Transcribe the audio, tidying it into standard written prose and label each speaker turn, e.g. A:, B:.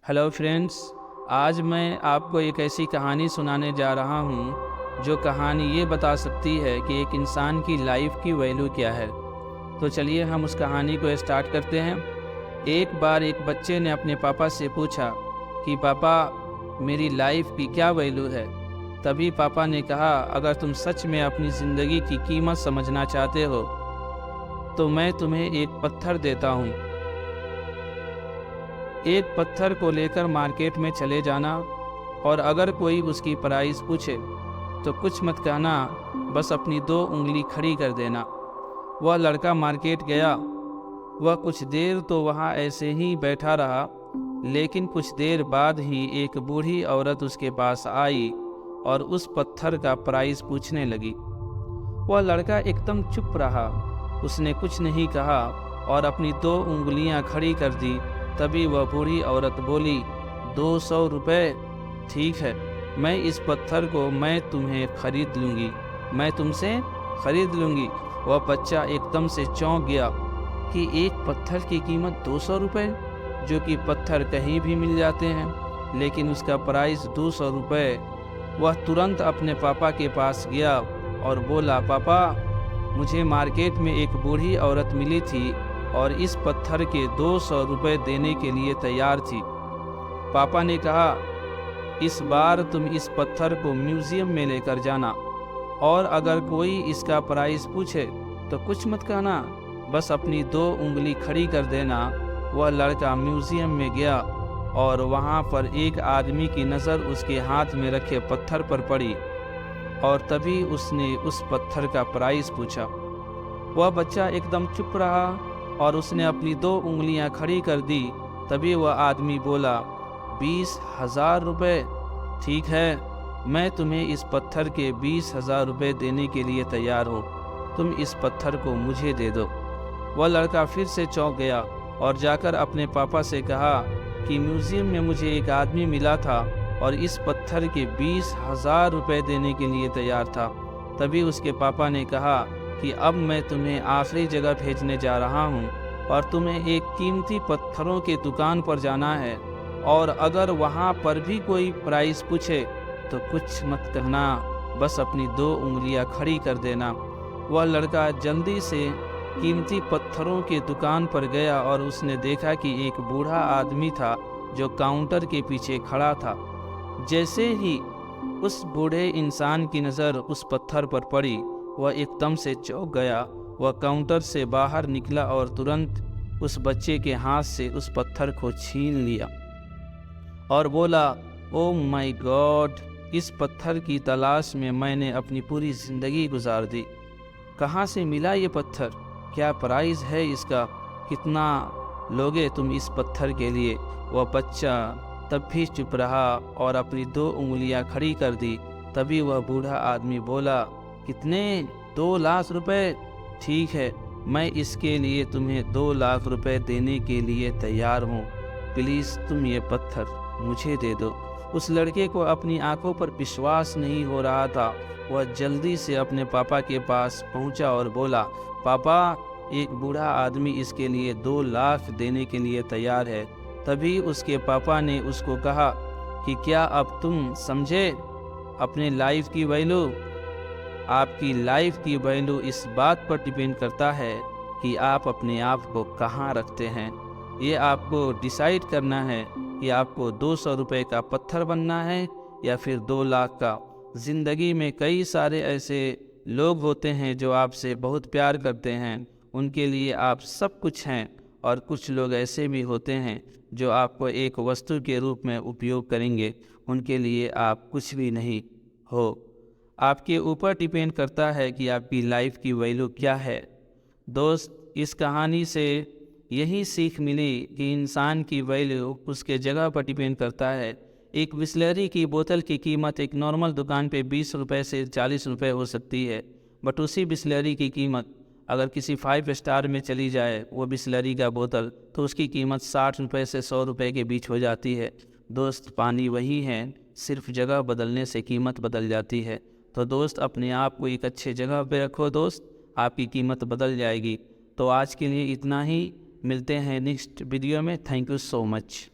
A: Hello friends, आज मैं आपको एक ऐसी कहानी सुनाने जा रहा हूँ जो कहानी ये बता सकती है कि एक इंसान की लाइफ की वैल्यू क्या है। तो चलिए हम उस कहानी को स्टार्ट करते हैं। एक बार एक बच्चे ने अपने पापा से पूछा कि पापा, मेरी लाइफ की क्या वैल्यू है। तभी पापा ने कहा, अगर तुम सच में अपनी ज़िंदगी की कीमत समझना चाहते हो तो मैं तुम्हें एक पत्थर देता हूँ। एक पत्थर को लेकर मार्केट में चले जाना और अगर कोई उसकी प्राइस पूछे तो कुछ मत कहना, बस अपनी 2 उंगली खड़ी कर देना। वह लड़का मार्केट गया। वह कुछ देर तो वहाँ ऐसे ही बैठा रहा, लेकिन कुछ देर बाद ही एक बूढ़ी औरत उसके पास आई और उस पत्थर का प्राइस पूछने लगी। वह लड़का एकदम चुप रहा, उसने कुछ नहीं कहा और अपनी 2 उंगलियां खड़ी कर दी। तभी वह बूढ़ी औरत बोली, 200 रुपये। ठीक है, मैं इस पत्थर को तुम्हें खरीद लूँगी, मैं तुमसे खरीद लूँगी। वह बच्चा एकदम से चौंक गया कि एक पत्थर की कीमत 200 रुपये, जो कि पत्थर कहीं भी मिल जाते हैं, लेकिन उसका प्राइस 200 रुपये। वह तुरंत अपने पापा के पास गया और बोला, पापा, मुझे मार्केट में एक बूढ़ी औरत मिली थी और इस पत्थर के 200 रुपये देने के लिए तैयार थी। पापा ने कहा, इस बार तुम इस पत्थर को म्यूज़ियम में लेकर जाना और अगर कोई इसका प्राइस पूछे तो कुछ मत कहना, बस अपनी 2 उंगली खड़ी कर देना। वह लड़का म्यूज़ियम में गया और वहाँ पर एक आदमी की नज़र उसके हाथ में रखे पत्थर पर पड़ी और तभी उसने उस पत्थर का प्राइस पूछा। वह बच्चा एकदम चुप रहा और उसने अपनी 2 उंगलियां खड़ी कर दी। तभी वह आदमी बोला, 20,000 रुपये। ठीक है, मैं तुम्हें इस पत्थर के 20,000 रुपये देने के लिए तैयार हूँ, तुम इस पत्थर को मुझे दे दो। वह लड़का फिर से चौंक गया और जाकर अपने पापा से कहा कि म्यूज़ियम में मुझे एक आदमी मिला था और इस पत्थर के 20,000 रुपये देने के लिए तैयार था। तभी उसके पापा ने कहा कि अब मैं तुम्हें आखिरी जगह भेजने जा रहा हूँ और तुम्हें एक कीमती पत्थरों के दुकान पर जाना है और अगर वहाँ पर भी कोई प्राइस पूछे तो कुछ मत कहना, बस अपनी 2 उंगलियाँ खड़ी कर देना। वह लड़का जल्दी से कीमती पत्थरों के दुकान पर गया और उसने देखा कि एक बूढ़ा आदमी था जो काउंटर के पीछे खड़ा था। जैसे ही उस बूढ़े इंसान की नज़र उस पत्थर पर पड़ी, वह एकदम से चौंक गया। वह काउंटर से बाहर निकला और तुरंत उस बच्चे के हाथ से उस पत्थर को छीन लिया और बोला, ओ माय गॉड, इस पत्थर की तलाश में मैंने अपनी पूरी ज़िंदगी गुजार दी। कहाँ से मिला ये पत्थर? क्या प्राइस है इसका? कितना लोगे तुम इस पत्थर के लिए? वह बच्चा तब भी चुप रहा और अपनी 2 उंगलियां खड़ी कर दी। तभी वह बूढ़ा आदमी बोला, कितने? 2 लाख रुपए। ठीक है, मैं इसके लिए तुम्हें 2 लाख रुपए देने के लिए तैयार हूँ, प्लीज़ तुम ये पत्थर मुझे दे दो। उस लड़के को अपनी आंखों पर विश्वास नहीं हो रहा था। वह जल्दी से अपने पापा के पास पहुंचा और बोला, पापा, एक बूढ़ा आदमी इसके लिए 2 लाख देने के लिए तैयार है। तभी उसके पापा ने उसको कहा कि क्या अब तुम समझे अपने लाइफ की वैल्यू? आपकी लाइफ की वैल्यू इस बात पर डिपेंड करता है कि आप अपने आप को कहाँ रखते हैं। ये आपको डिसाइड करना है कि आपको 200 रुपये का पत्थर बनना है या फिर 2 लाख का। ज़िंदगी में कई सारे ऐसे लोग होते हैं जो आपसे बहुत प्यार करते हैं, उनके लिए आप सब कुछ हैं, और कुछ लोग ऐसे भी होते हैं जो आपको एक वस्तु के रूप में उपयोग करेंगे, उनके लिए आप कुछ भी नहीं हो। आपके ऊपर डिपेंड करता है कि आपकी लाइफ की वैल्यू क्या है। दोस्त, इस कहानी से यही सीख मिली कि इंसान की वैल्यू उसके जगह पर डिपेंड करता है। एक बिसलेरी की बोतल की कीमत एक नॉर्मल दुकान पे 20 रुपये से 40 रुपये हो सकती है, बट उसी बिसलेरी की कीमत अगर किसी 5 स्टार में चली जाए वो बिसलेरी का बोतल, तो उसकी कीमत 60 रुपये से 100 रुपये के बीच हो जाती है। दोस्त, पानी वही है, सिर्फ जगह बदलने से कीमत बदल जाती है। तो दोस्त, अपने आप को एक अच्छे जगह पे रखो दोस्त, आपकी कीमत बदल जाएगी। तो आज के लिए इतना ही, मिलते हैं नेक्स्ट वीडियो में। Thank you so much.